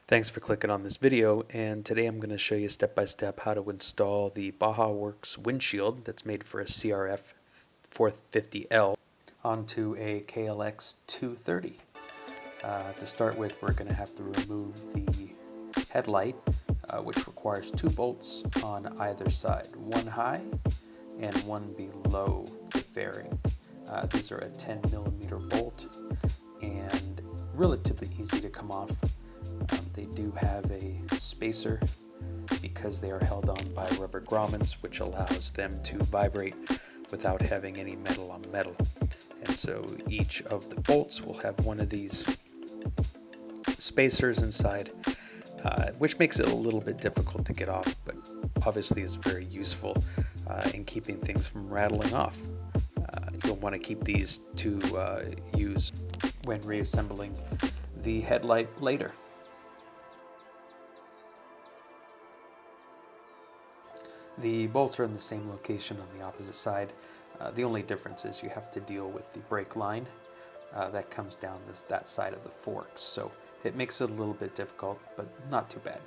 Thanks for clicking on this video, and today I'm going to show you step by step how to install the Bajaworx Windshield that's made for a CFR450L onto a KLX230. To start with, we're going to have to remove the headlight, which requires 2 bolts on either side, one high and one below the fairing. These are a 10mm bolt and relatively easy to come off. They do have a spacer because they are held on by rubber grommets, which allows them to vibrate without having any metal on metal. And so each of the bolts will have one of these spacers inside, which makes it a little bit difficult to get off, but obviously is very useful in keeping things from rattling off. You'll want to keep these to use when reassembling the headlight later. The bolts are in the same location on the opposite side. The only difference is you have to deal with the brake line that comes down that side of the forks. So it makes it a little bit difficult, but not too bad.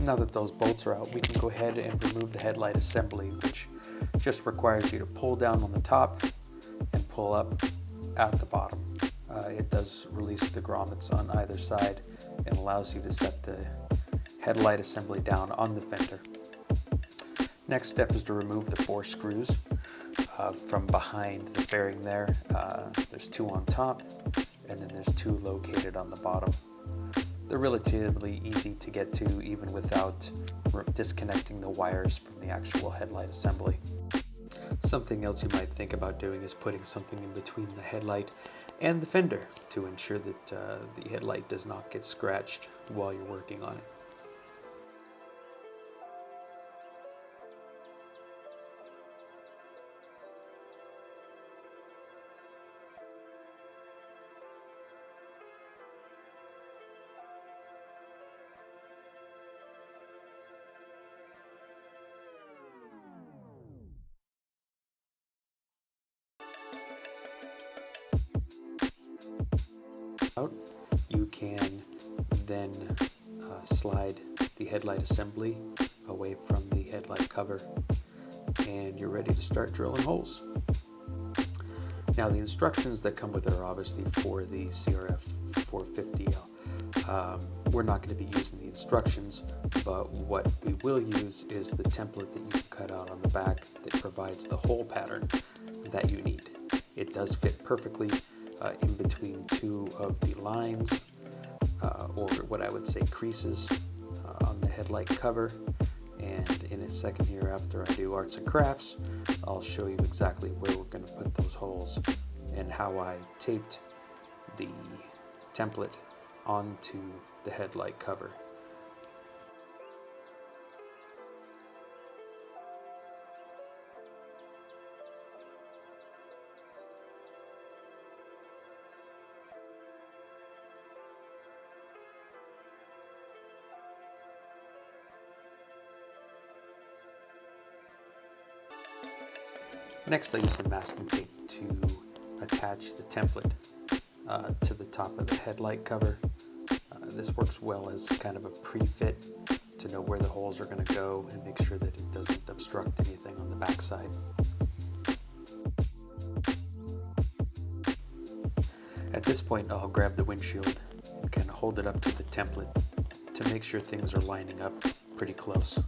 Now that those bolts are out, we can go ahead and remove the headlight assembly, which just requires you to pull down on the top and pull up at the bottom. It does release the grommets on either side and allows you to set the headlight assembly down on the fender. Next step is to remove the 4 screws from behind the fairing there. There's 2 on top, and then there's 2 located on the bottom. They're relatively easy to get to even without disconnecting the wires from the actual headlight assembly. Something else you might think about doing is putting something in between the headlight and the fender to ensure that the headlight does not get scratched while you're working on it. You can then slide the headlight assembly away from the headlight cover, and you're ready to start drilling holes. Now, the instructions that come with it are obviously for the CFR450L. We're not going to be using the instructions, but what we will use is the template that you can cut out on the back that provides the hole pattern that you need. It does fit perfectly in between 2 of the lines, or what I would say creases, on the headlight cover. And in a second here, after I do arts and crafts, I'll show you exactly where we're going to put those holes and how I taped the template onto the headlight cover. Next, I use some masking tape to attach the template to the top of the headlight cover. This works well as kind of a pre-fit to know where the holes are going to go and make sure that it doesn't obstruct anything on the backside. At this point, I'll grab the windshield and kind of hold it up to the template to make sure things are lining up pretty close.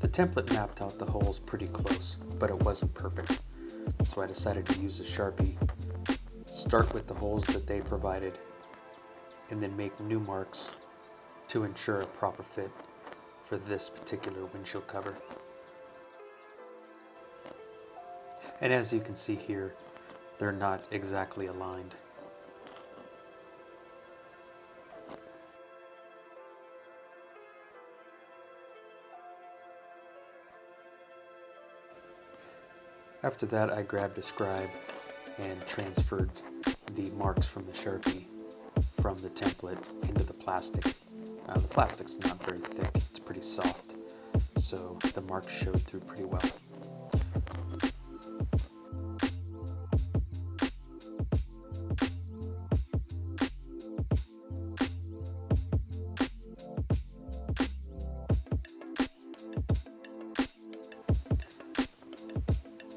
The template mapped out the holes pretty close, but it wasn't perfect. So I decided to use a Sharpie, start with the holes that they provided, and then make new marks to ensure a proper fit for this particular windshield cover. And as you can see here, they're not exactly aligned. After that, I grabbed a scribe and transferred the marks from the Sharpie from the template into the plastic. The plastic's not very thick, it's pretty soft, so the marks showed through pretty well.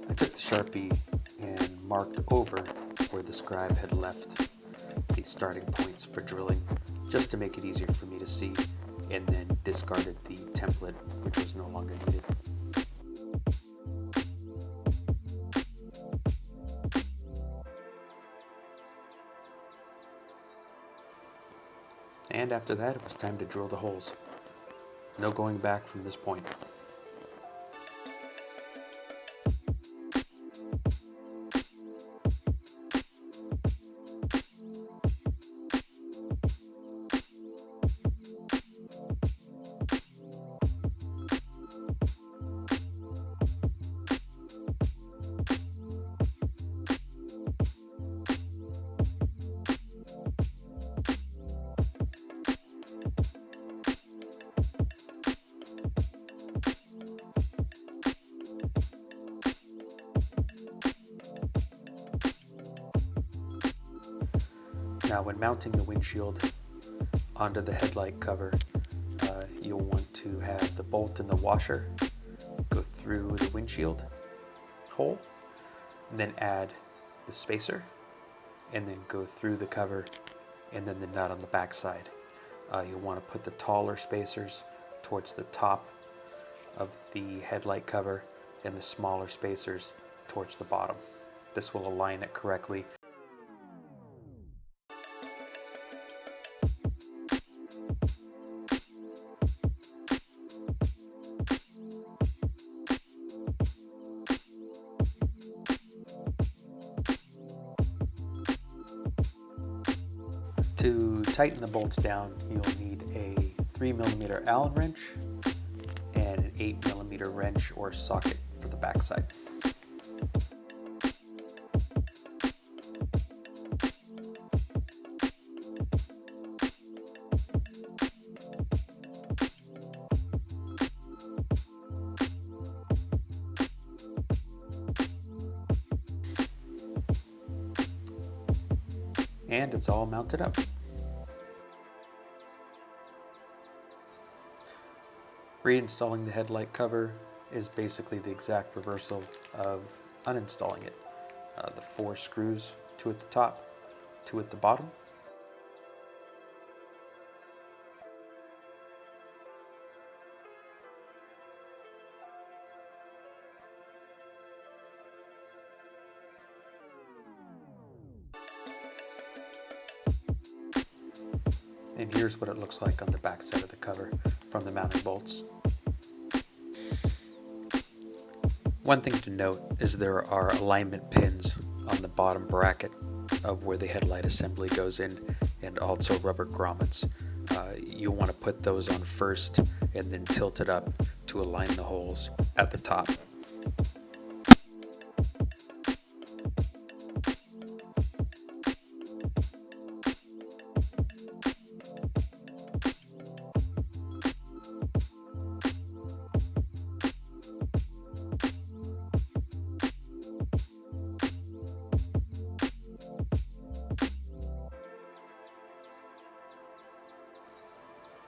I took the Sharpie and marked over where the scribe had left the starting points for drilling, just to make it easier for me to see, and then discarded the template, which was no longer needed. And after that, it was time to drill the holes. No going back from this point. Now, when mounting the windshield onto the headlight cover, you'll want to have the bolt and the washer go through the windshield hole, and then add the spacer, and then go through the cover, and then the nut on the back side. You'll want to put the taller spacers towards the top of the headlight cover and the smaller spacers towards the bottom. This will align it correctly. To tighten the bolts down, you'll need a 3mm Allen wrench and an 8mm wrench or socket for the backside. And it's all mounted up. Reinstalling the headlight cover is basically the exact reversal of uninstalling it. The 4 screws, 2 at the top, 2 at the bottom. And here's what it looks like on the back side of the cover from the mounting bolts. One thing to note is there are alignment pins on the bottom bracket of where the headlight assembly goes in, and also rubber grommets. You'll want to put those on first and then tilt it up to align the holes at the top.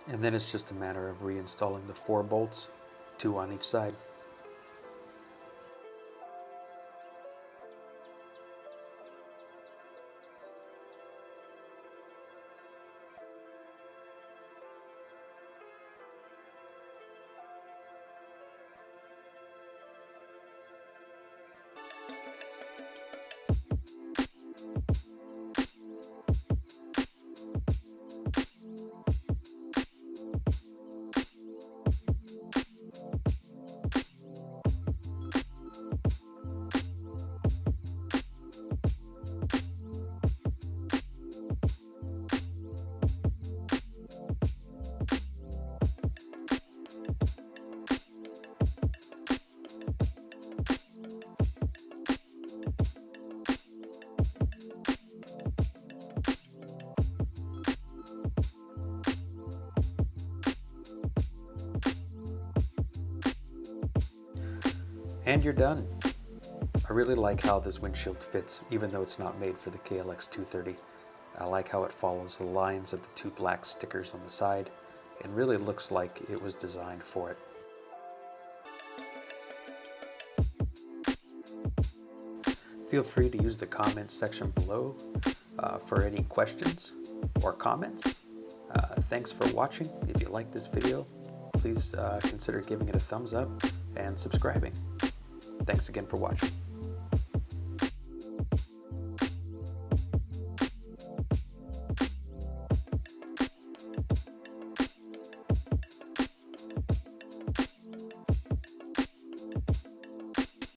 And then it's just a matter of reinstalling the 4 bolts, 2 on each side. And you're done. I really like how this windshield fits, even though it's not made for the KLX230. I like how it follows the lines of the two black stickers on the side, and really looks like it was designed for it. Feel free to use the comments section below for any questions or comments. Thanks for watching. If you like this video, please consider giving it a thumbs up and subscribing. Thanks again for watching.